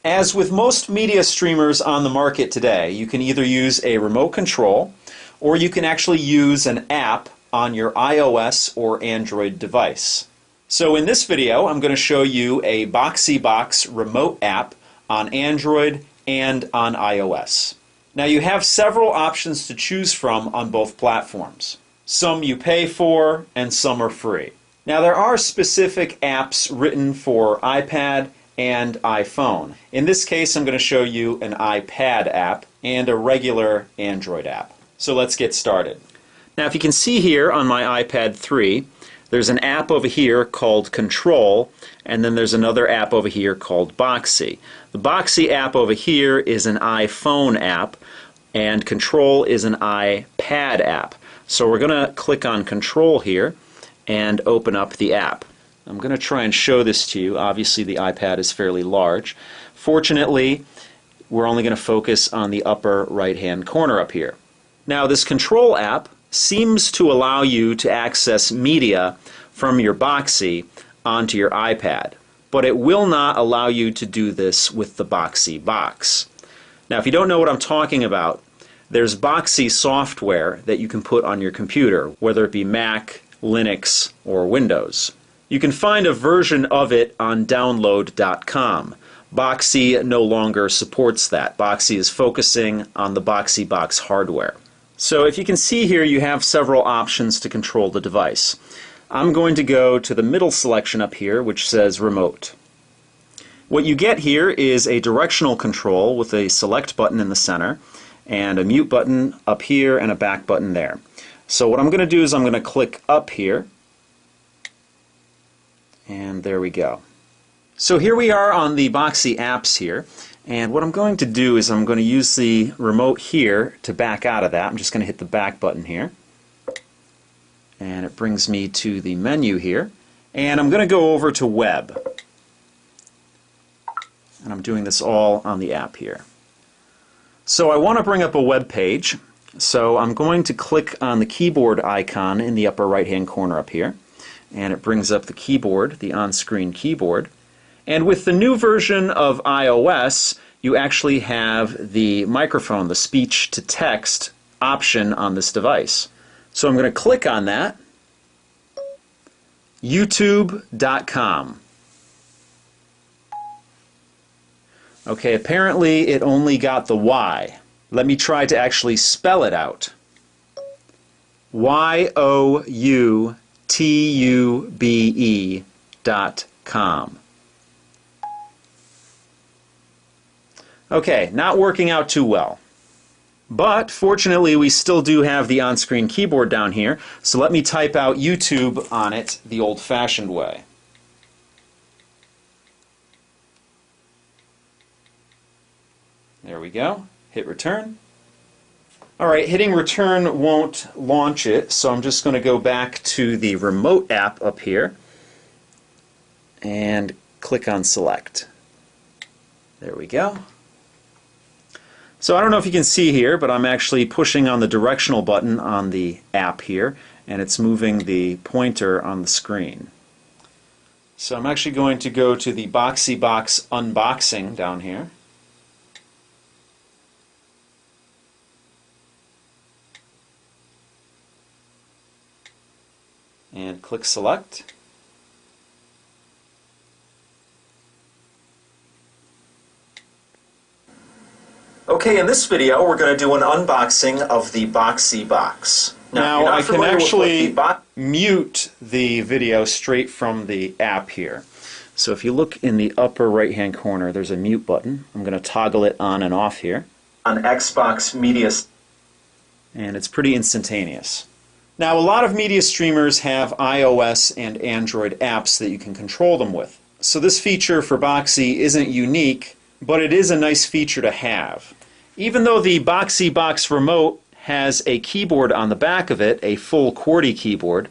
As with most media streamers on the market today, you can either use a remote control or you can actually use an app on your iOS or Android device. So in this video, I'm going to show you a Boxee Box remote app on Android and on iOS. Now you have several options to choose from on both platforms. Some you pay for and some are free. Now there are specific apps written for iPad and iPhone. In this case, I'm going to show you an iPad app and a regular Android app. So let's get started. Now if you can see here on my iPad 3, there's an app over here called Control, and then there's another app over here called Boxee. The Boxee app over here is an iPhone app, and Control is an iPad app. So we're going to click on Control here and open up the app. I'm going to try and show this to you. Obviously the iPad is fairly large. Fortunately, we're only going to focus on the upper right hand corner up here. Now this Control app seems to allow you to access media from your Boxee onto your iPad, but it will not allow you to do this with the Boxee Box. Now if you don't know what I'm talking about, there's Boxee software that you can put on your computer, whether it be Mac, Linux, or Windows. You can find a version of it on download.com. Boxee no longer supports that. Boxee is focusing on the Boxee Box hardware. So if you can see here, you have several options to control the device. I'm going to go to the middle selection up here, which says Remote. What you get here is a directional control with a select button in the center and a mute button up here and a back button there. So what I'm going to do is I'm going to click up here, and there we go. So here we are on the Boxee apps here, and what I'm going to do is I'm going to use the remote here to back out of that. I'm just going to hit the back button here, and it brings me to the menu here, and I'm going to go over to Web, and I'm doing this all on the app here. So I want to bring up a web page, so I'm going to click on the keyboard icon in the upper right hand corner up here, and it brings up the keyboard, the on-screen keyboard. And with the new version of iOS, you actually have the microphone, the speech-to-text option on this device. So I'm going to click on that. YouTube.com. Okay, apparently it only got the Y. Let me try to actually spell it out. youtube.com. Okay, not working out too well. But fortunately we still do have the on-screen keyboard down here, so let me type out YouTube on it the old-fashioned way. There we go. Hit return. Alright, hitting return won't launch it, so I'm just going to go back to the remote app up here and click on select. There we go. So I don't know if you can see here, but I'm actually pushing on the directional button on the app here, and it's moving the pointer on the screen. So I'm actually going to go to the Boxee Box unboxing down here. And click select. Okay, in this video we're going to do an unboxing of the Boxee Box. Now I can actually mute the video straight from the app here. So if you look in the upper right hand corner, there's a mute button. I'm going to toggle it on and off here. On Xbox Media. And it's pretty instantaneous. Now a lot of media streamers have iOS and Android apps that you can control them with. So this feature for Boxee isn't unique, but it is a nice feature to have. Even though the Boxee Box remote has a keyboard on the back of it, a full QWERTY keyboard,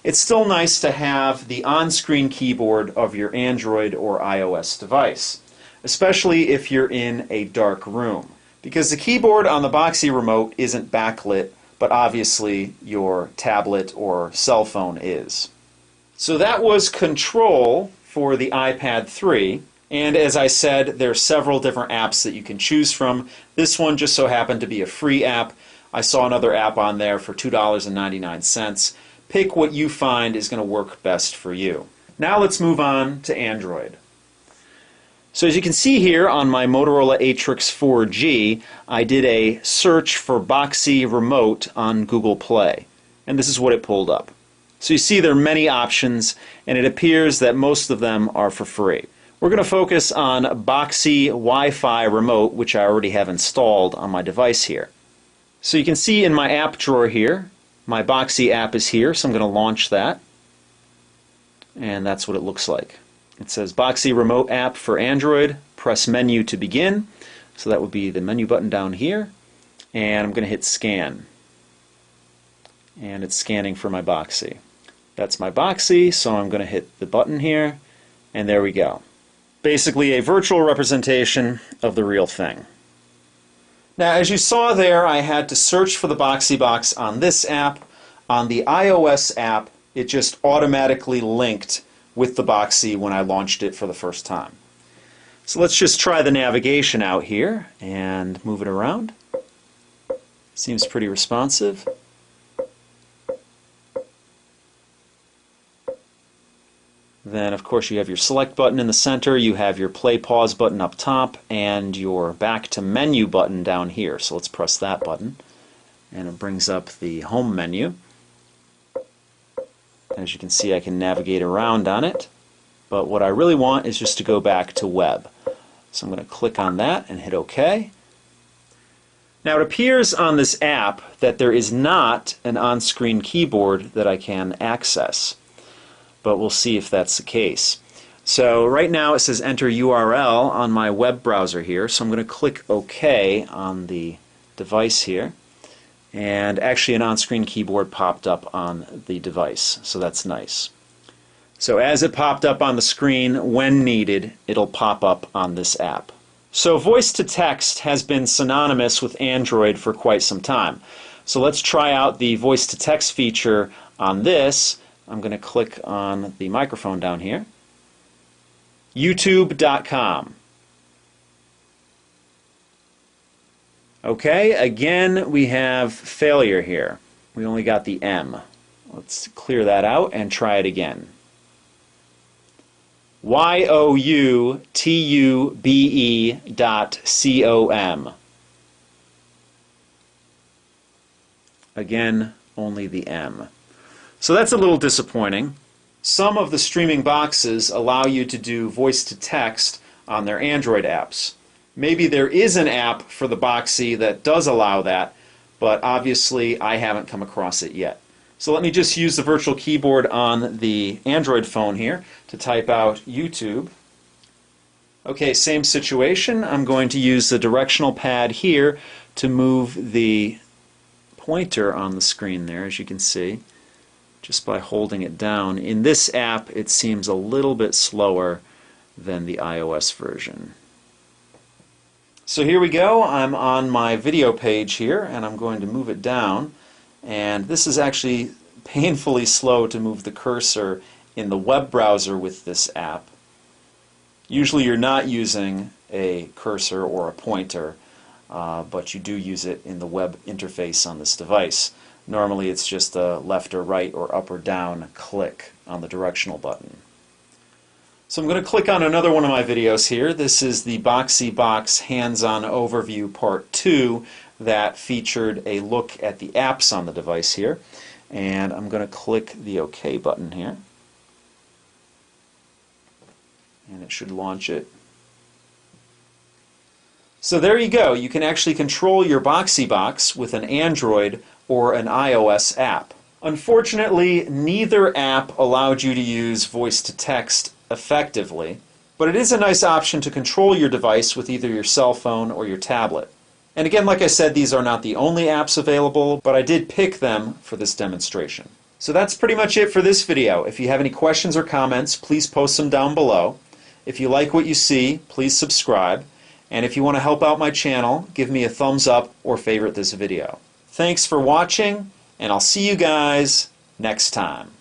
it's still nice to have the on-screen keyboard of your Android or iOS device, especially if you're in a dark room. Because the keyboard on the Boxee remote isn't backlit, but obviously your tablet or cell phone is. So that was Control for the iPad 3. And as I said, there are several different apps that you can choose from. This one just so happened to be a free app. I saw another app on there for $2.99. Pick what you find is going to work best for you. Now let's move on to Android. So as you can see here on my Motorola Atrix 4G, I did a search for Boxee Remote on Google Play. And this is what it pulled up. So you see there are many options, and it appears that most of them are for free. We're going to focus on Boxee Wi-Fi Remote, which I already have installed on my device here. So you can see in my app drawer here, my Boxee app is here, so I'm going to launch that. And that's what it looks like. It says Boxee Remote app for Android, press menu to begin. So that would be the menu button down here. And I'm going to hit scan. And it's scanning for my Boxee. That's my Boxee, so I'm going to hit the button here, and there we go. Basically a virtual representation of the real thing. Now, as you saw there, I had to search for the Boxee box on this app. On the iOS app, it just automatically linked with the Boxee when I launched it for the first time. So let's just try the navigation out here and move it around. Seems pretty responsive. Then, of course, you have your select button in the center, you have your play pause button up top, and your back to menu button down here. So let's press that button, and it brings up the home menu. As you can see, I can navigate around on it, but what I really want is just to go back to web. So I'm going to click on that and hit OK. Now it appears on this app that there is not an on-screen keyboard that I can access, but we'll see if that's the case. So right now it says enter URL on my web browser here, so I'm going to click OK on the device here, and actually an on-screen keyboard popped up on the device, so that's nice. So as it popped up on the screen, when needed, it'll pop up on this app. So voice to text has been synonymous with Android for quite some time. So let's try out the voice to text feature on this. I'm going to click on the microphone down here. YouTube.com. Okay, again we have failure here. We only got the M. Let's clear that out and try it again. youtube.com. Again, only the M. So that's a little disappointing. Some of the streaming boxes allow you to do voice to text on their Android apps. Maybe there is an app for the Boxee that does allow that, but obviously I haven't come across it yet. So let me just use the virtual keyboard on the Android phone here to type out YouTube. Okay, same situation. I'm going to use the directional pad here to move the pointer on the screen there, as you can see, just by holding it down. In this app, it seems a little bit slower than the iOS version. So here we go. I'm on my video page here, and I'm going to move it down. And this is actually painfully slow to move the cursor in the web browser with this app. Usually you're not using a cursor or a pointer, but you do use it in the web interface on this device. Normally it's just a left or right or up or down click on the directional button. So I'm going to click on another one of my videos here. This is the Boxee Box Hands-On Overview Part 2 that featured a look at the apps on the device here. And I'm going to click the OK button here. And it should launch it. So there you go. You can actually control your Boxee box with an Android or an iOS app. Unfortunately, neither app allowed you to use voice to text effectively, but it is a nice option to control your device with either your cell phone or your tablet. And again, like I said, these are not the only apps available, but I did pick them for this demonstration. So that's pretty much it for this video. If you have any questions or comments, please post them down below. If you like what you see, please subscribe. And if you want to help out my channel, give me a thumbs up or favorite this video. Thanks for watching, and I'll see you guys next time.